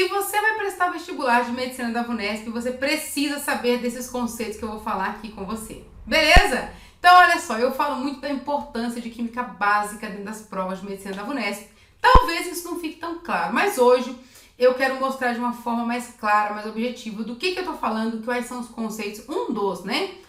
Se você vai prestar vestibular de medicina da VUNESP, você precisa saber desses conceitos que eu vou falar aqui com você. Beleza? Então, olha só, eu falo muito da importância de química básica dentro das provas de medicina da VUNESP. Talvez isso não fique tão claro, mas hoje eu quero mostrar de uma forma mais clara, mais objetiva do que eu tô falando, quais são os conceitos,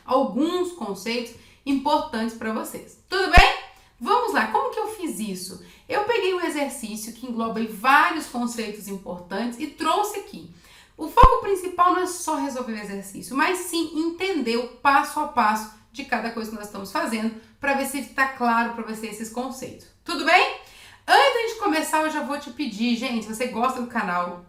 alguns conceitos importantes para vocês. Tudo bem? Vamos lá, como que eu fiz isso? Eu peguei um exercício que engloba vários conceitos importantes e trouxe aqui. O foco principal não é só resolver o exercício, mas sim entender o passo a passo de cada coisa que nós estamos fazendo para ver se está claro para você esses conceitos. Tudo bem? Antes da gente começar, eu já vou te pedir, gente, se você gosta do canal,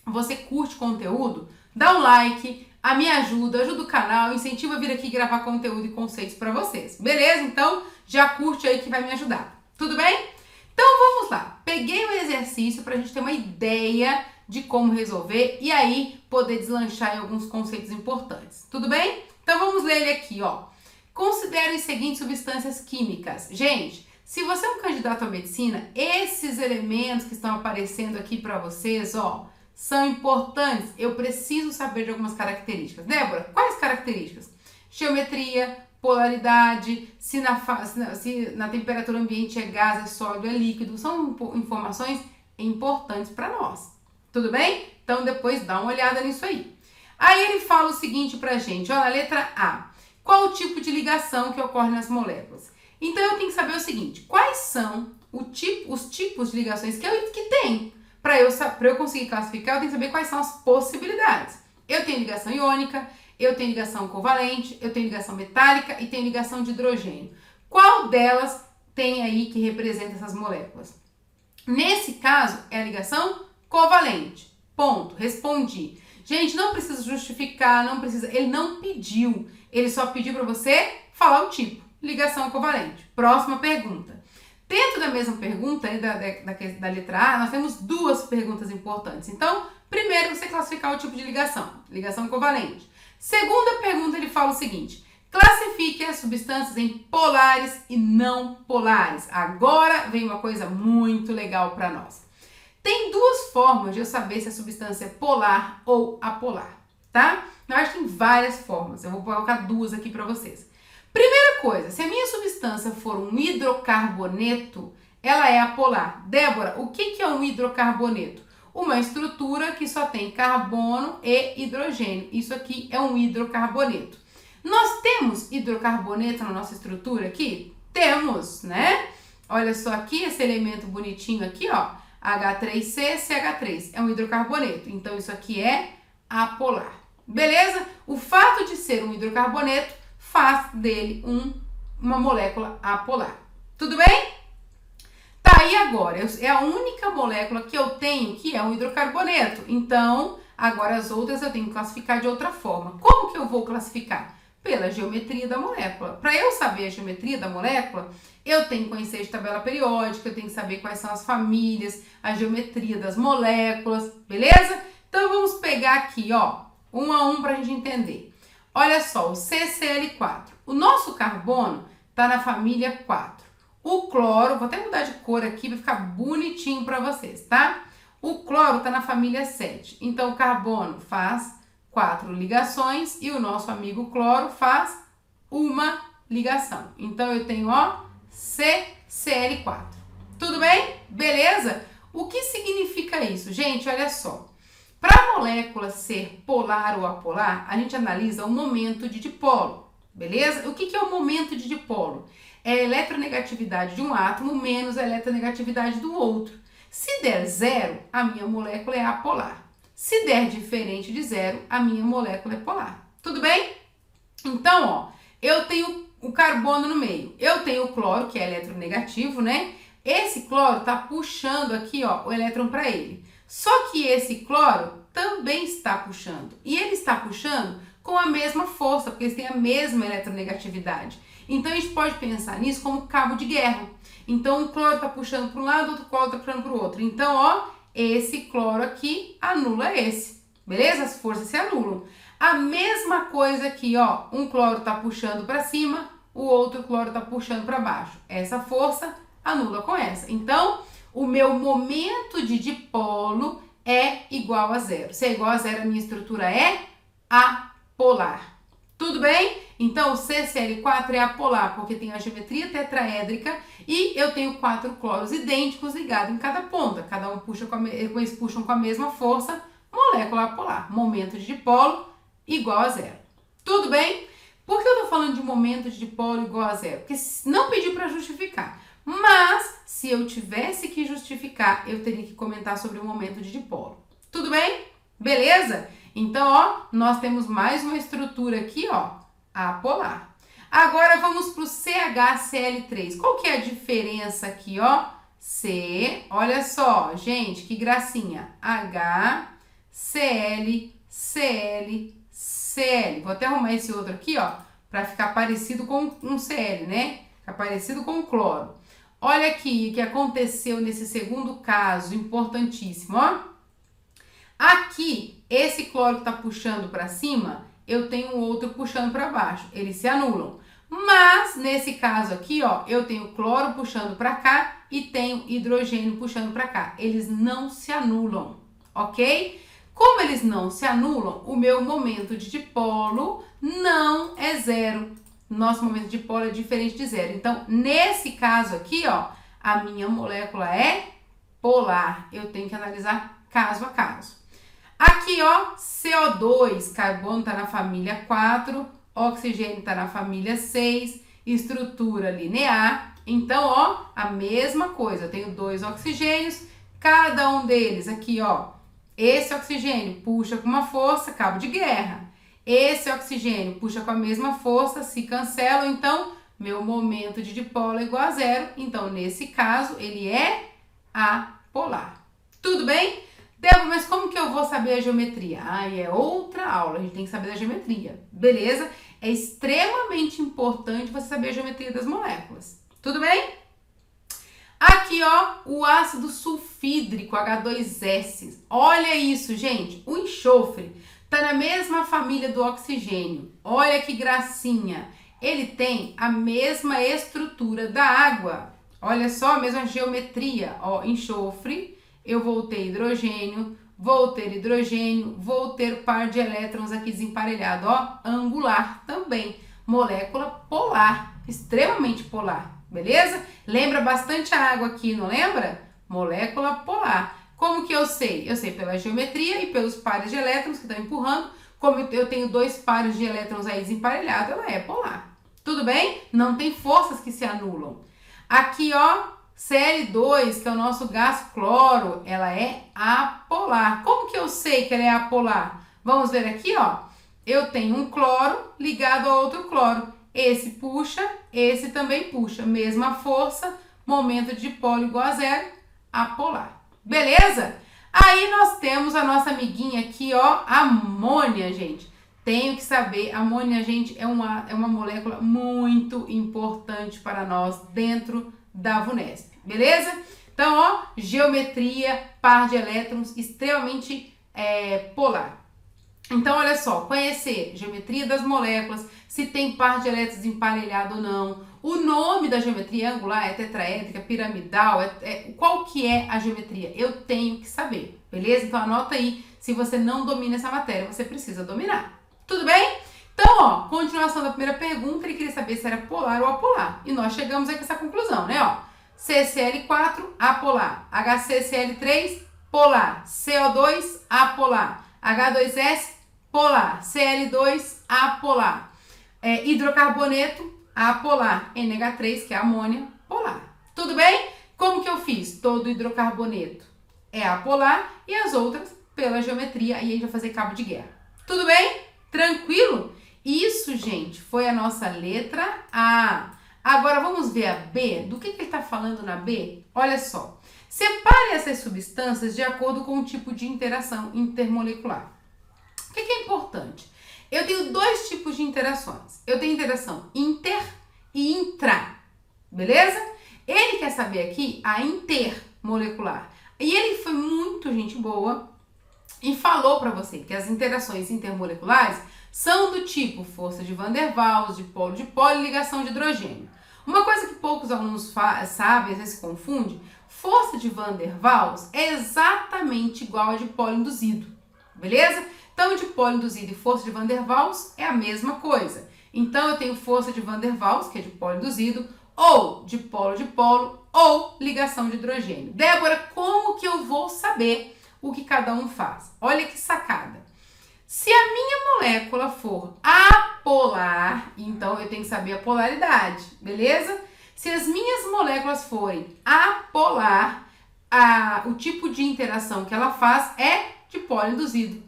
você curte conteúdo, dá um like, me ajuda o canal, incentiva a vir aqui gravar conteúdo e conceitos para vocês. Beleza? Então, já curte aí que vai me ajudar. Tudo bem? Então, vamos lá. Peguei o exercício para a gente ter uma ideia de como resolver e aí poder deslanchar em alguns conceitos importantes. Tudo bem? Então, vamos ler ele aqui, ó. Considere as seguintes substâncias químicas. Gente, se você é um candidato à medicina, esses elementos que estão aparecendo aqui para vocês, ó, são importantes. Eu preciso saber de algumas características. Débora, quais características? Geometria, polaridade, se na temperatura ambiente é gás, é sólido, é líquido. São informações importantes para nós. Tudo bem? Então, depois dá uma olhada nisso aí. Aí ele fala o seguinte pra gente, ó, na letra A. Qual o tipo de ligação que ocorre nas moléculas? Então, eu tenho que saber o seguinte, quais são os tipos de ligações que tem? Para eu conseguir classificar, eu tenho que saber quais são as possibilidades. Eu tenho ligação iônica, eu tenho ligação covalente, eu tenho ligação metálica e tenho ligação de hidrogênio. Qual delas tem aí que representa essas moléculas? Nesse caso, é a ligação covalente. Ponto. Respondi. Gente, não precisa justificar, não precisa. Ele não pediu. Ele só pediu para você falar o tipo. Ligação covalente. Próxima pergunta. Dentro da mesma pergunta, da letra A, nós temos duas perguntas importantes. Então, primeiro você classificar o tipo de ligação. Ligação covalente. Segunda pergunta, ele fala o seguinte. Classifique as substâncias em polares e não polares. Agora vem uma coisa muito legal para nós. Tem duas formas de eu saber se a substância é polar ou apolar, tá? Eu acho que tem várias formas. Eu vou colocar duas aqui para vocês. Primeira coisa, se a minha substância for um hidrocarboneto, ela é apolar. Débora, o que é um hidrocarboneto? Uma estrutura que só tem carbono e hidrogênio. Isso aqui é um hidrocarboneto. Nós temos hidrocarboneto na nossa estrutura aqui? Temos, né? Olha só aqui, esse elemento bonitinho aqui, ó. H3CCH3 é um hidrocarboneto. Então, isso aqui é apolar. Beleza? O fato de ser um hidrocarboneto faz dele uma molécula apolar. Tudo bem? Tá, e agora? É a única molécula que eu tenho que é um hidrocarboneto. Então, agora as outras eu tenho que classificar de outra forma. Como que eu vou classificar? Pela geometria da molécula. Para eu saber a geometria da molécula, eu tenho que conhecer de tabela periódica, eu tenho que saber quais são as famílias, a geometria das moléculas, beleza? Então, vamos pegar aqui, ó, um a um para a gente entender. Olha só, o CCl4. O nosso carbono está na família 4. O cloro, vou até mudar de cor aqui para ficar bonitinho para vocês, tá? O cloro está na família 7. Então, o carbono faz 4 ligações e o nosso amigo cloro faz uma ligação. Então, eu tenho, ó, CCl4. Tudo bem? Beleza? O que significa isso? Gente, olha só. Para a molécula ser polar ou apolar, a gente analisa o momento de dipolo, beleza? O que é o momento de dipolo? É a eletronegatividade de um átomo menos a eletronegatividade do outro. Se der zero, a minha molécula é apolar. Se der diferente de zero, a minha molécula é polar. Tudo bem? Então, ó, eu tenho o carbono no meio. Eu tenho o cloro, que é eletronegativo, né? Esse cloro tá puxando aqui, ó, o elétron para ele. Só que esse cloro também está puxando. E ele está puxando com a mesma força, porque eles têm a mesma eletronegatividade. Então, a gente pode pensar nisso como cabo de guerra. Então, um cloro está puxando para um lado, outro cloro está puxando para o outro. Então, ó, esse cloro aqui anula esse. Beleza? As forças se anulam. A mesma coisa aqui, ó. Um cloro está puxando para cima, o outro cloro está puxando para baixo. Essa força anula com essa. Então, o meu momento de dipolo é igual a zero. Se é igual a zero, a minha estrutura é apolar. Tudo bem? Então, o CCl4 é apolar, porque tem a geometria tetraédrica e eu tenho 4 cloros idênticos ligados em cada ponta. Cada um puxa eles puxam com a mesma força, molécula apolar. Momento de dipolo igual a zero. Tudo bem? Por que eu estou falando de momento de dipolo igual a zero? Porque não pedi para justificar. Mas, se eu tivesse que justificar, eu teria que comentar sobre o momento de dipolo. Tudo bem? Beleza? Então, ó, nós temos mais uma estrutura aqui, ó, apolar. Agora, vamos para o CHCl3. Qual que é a diferença aqui, ó? C, olha só, gente, que gracinha. H, Cl, Cl, Cl. Vou até arrumar esse outro aqui, ó, para ficar parecido com um Cl, né? Ficar parecido com o cloro. Olha aqui o que aconteceu nesse segundo caso, importantíssimo, ó. Aqui, esse cloro que tá puxando para cima, eu tenho um outro puxando para baixo. Eles se anulam. Mas, nesse caso aqui, ó, eu tenho cloro puxando para cá e tenho hidrogênio puxando para cá. Eles não se anulam, ok? Como eles não se anulam, o meu momento de dipolo não é zero. Nosso momento de dipolo é diferente de zero. Então, nesse caso aqui, ó, a minha molécula é polar. Eu tenho que analisar caso a caso. Aqui, ó, CO2, carbono está na família 4, oxigênio está na família 6, estrutura linear. Então, ó, a mesma coisa. Eu tenho 2 oxigênios, cada um deles aqui, ó, esse oxigênio puxa com uma força, cabo de guerra. Esse oxigênio puxa com a mesma força, se cancelam, então meu momento de dipolo é igual a zero. Então, nesse caso, ele é apolar. Tudo bem? Débora, mas como que eu vou saber a geometria? É outra aula, a gente tem que saber da geometria, beleza? É extremamente importante você saber a geometria das moléculas. Tudo bem? Aqui, ó, o ácido sulfídrico, H2S. Olha isso, gente, o enxofre tá na mesma família do oxigênio. Olha que gracinha. Ele tem a mesma estrutura da água. Olha só, a mesma geometria. Ó, enxofre, eu vou ter hidrogênio, vou ter par de elétrons aqui desemparelhado. Ó, angular também. Molécula polar, extremamente polar, beleza? Lembra bastante a água aqui, não lembra? Molécula polar. Como que eu sei? Eu sei pela geometria e pelos pares de elétrons que estão empurrando. Como eu tenho 2 pares de elétrons aí desemparelhados, ela é polar. Tudo bem? Não tem forças que se anulam. Aqui, ó, Cl2, que é o nosso gás cloro, ela é apolar. Como que eu sei que ela é apolar? Vamos ver aqui, ó. Eu tenho um cloro ligado a outro cloro. Esse puxa, esse também puxa. Mesma força, momento de dipolo igual a zero, apolar. Beleza? Aí nós temos a nossa amiguinha aqui, ó, amônia, gente. Tenho que saber, amônia, gente, é uma molécula muito importante para nós dentro da VUNESP, beleza? Então, ó, geometria, par de elétrons, extremamente polar. Então, olha só, conhecer geometria das moléculas, se tem par de elétrons emparelhado ou não, o nome da geometria angular, é tetraédrica, piramidal, qual que é a geometria? Eu tenho que saber, beleza? Então, anota aí, se você não domina essa matéria, você precisa dominar. Tudo bem? Então, ó, continuação da primeira pergunta, ele queria saber se era polar ou apolar. E nós chegamos aqui a essa conclusão, né, ó? CCl4, apolar. HCCl3, polar. CO2, apolar. H2S, polar. Cl2, apolar. Hidrocarboneto, apolar. NH3, que é amônia, polar. Tudo bem? Como que eu fiz? Todo hidrocarboneto é apolar e as outras pela geometria. E a gente vai fazer cabo de guerra. Tudo bem? Tranquilo? Isso, gente, foi a nossa letra A. Agora vamos ver a B. Do que ele está falando na B? Olha só. Separe essas substâncias de acordo com o tipo de interação intermolecular. O que é importante? Eu tenho 2 tipos de interações. Eu tenho interação inter e intra. Beleza? Ele quer saber aqui a intermolecular. E ele foi muito gente boa e falou para você que as interações intermoleculares são do tipo força de Van der Waals, dipolo e ligação de hidrogênio. Uma coisa que poucos alunos sabem, às vezes se confunde, Força de Van der Waals é exatamente igual a dipolo induzido, beleza? Então, dipolo induzido e força de Van der Waals é a mesma coisa. Então, eu tenho força de Van der Waals, que é dipolo induzido, ou dipolo-dipolo, ou ligação de hidrogênio. Débora, como que eu vou saber o que cada um faz? Olha que sacada. Se a minha molécula for apolar, então eu tenho que saber a polaridade, beleza? Se as minhas moléculas forem apolar, o tipo de interação que ela faz é dipolo induzido,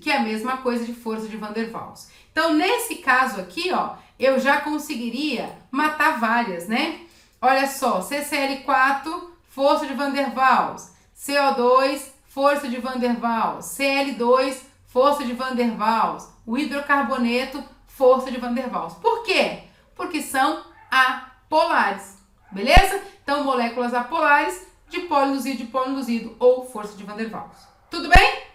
que é a mesma coisa de força de Van der Waals. Então, nesse caso aqui, ó, eu já conseguiria matar várias, né? Olha só, CCl4, força de Van der Waals, CO2, força de Van der Waals, Cl2, força de Van der Waals, o hidrocarboneto, força de Van der Waals. Por quê? Porque são apolares, beleza? Então, moléculas apolares, dipolo induzido ou força de Van der Waals. Tudo bem?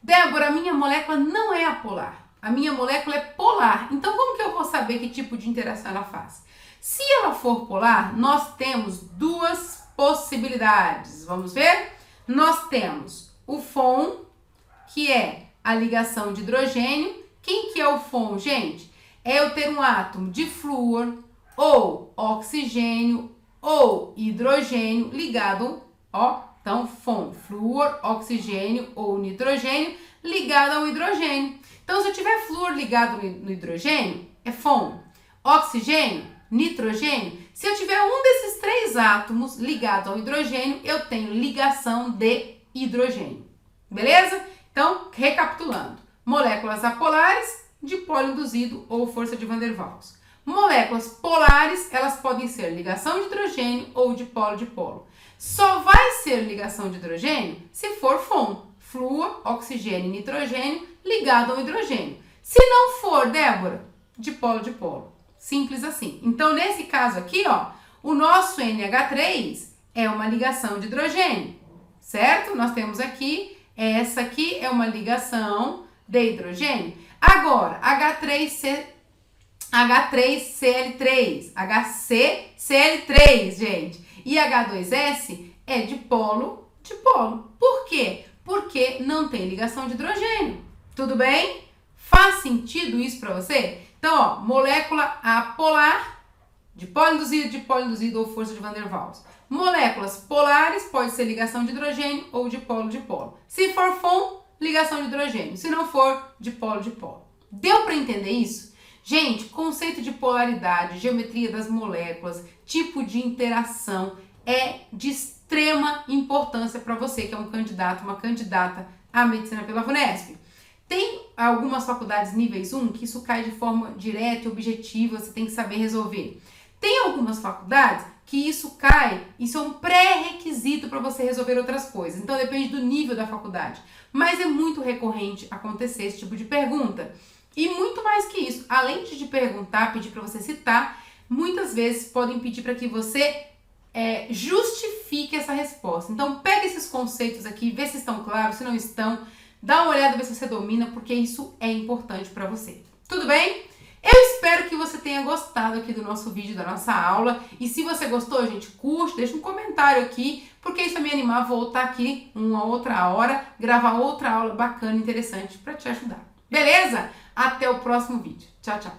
Débora, a minha molécula não é apolar. A minha molécula é polar. Então, como que eu vou saber que tipo de interação ela faz? Se ela for polar, nós temos duas possibilidades. Vamos ver? Nós temos o FON, que é a ligação de hidrogênio. Quem que é o FON, gente? É eu ter um átomo de flúor ou oxigênio ou hidrogênio ligado, ó, então FON, flúor, oxigênio ou nitrogênio ligado ao hidrogênio. Então, se eu tiver flúor ligado no hidrogênio, é FON. Oxigênio, nitrogênio. Se eu tiver um desses três átomos ligado ao hidrogênio, eu tenho ligação de hidrogênio. Beleza? Então, recapitulando. Moléculas apolares, dipolo induzido ou força de Van der Waals. Moléculas polares, elas podem ser ligação de hidrogênio ou dipolo-dipolo. Só vai ser ligação de hidrogênio se for FON, flúor, oxigênio e nitrogênio ligado ao hidrogênio. Se não for, Débora, dipolo-dipolo. Simples assim. Então, nesse caso aqui, ó, o nosso NH3 é uma ligação de hidrogênio, certo? Nós temos aqui, essa aqui é uma ligação de hidrogênio. Agora, H3Cl3, HCCl3, gente. E H2S é dipolo-dipolo. Por quê? Porque não tem ligação de hidrogênio. Tudo bem? Faz sentido isso para você? Então, ó, molécula apolar, dipolo induzido ou força de Van der Waals. Moléculas polares, pode ser ligação de hidrogênio ou dipolo-dipolo. Se for FON, ligação de hidrogênio. Se não for, dipolo-dipolo. Deu para entender isso? Gente, conceito de polaridade, geometria das moléculas, tipo de interação é de extrema importância para você que é um candidato, uma candidata à medicina pela VUNESP. Tem algumas faculdades níveis 1 que isso cai de forma direta e objetiva, você tem que saber resolver. Tem algumas faculdades que isso cai, isso é um pré-requisito para você resolver outras coisas. Então depende do nível da faculdade. Mas é muito recorrente acontecer esse tipo de pergunta. E muito mais que isso, além de te perguntar, pedir para você citar, muitas vezes podem pedir para que você justifique essa resposta. Então pega esses conceitos aqui, vê se estão claros, se não estão, dá uma olhada, vê se você domina, porque isso é importante para você. Tudo bem? Eu espero que você tenha gostado aqui do nosso vídeo, da nossa aula. E se você gostou, gente, curte, deixa um comentário aqui, porque isso vai me animar a voltar aqui uma outra hora, gravar outra aula bacana, interessante para te ajudar. Beleza? Até o próximo vídeo. Tchau, tchau.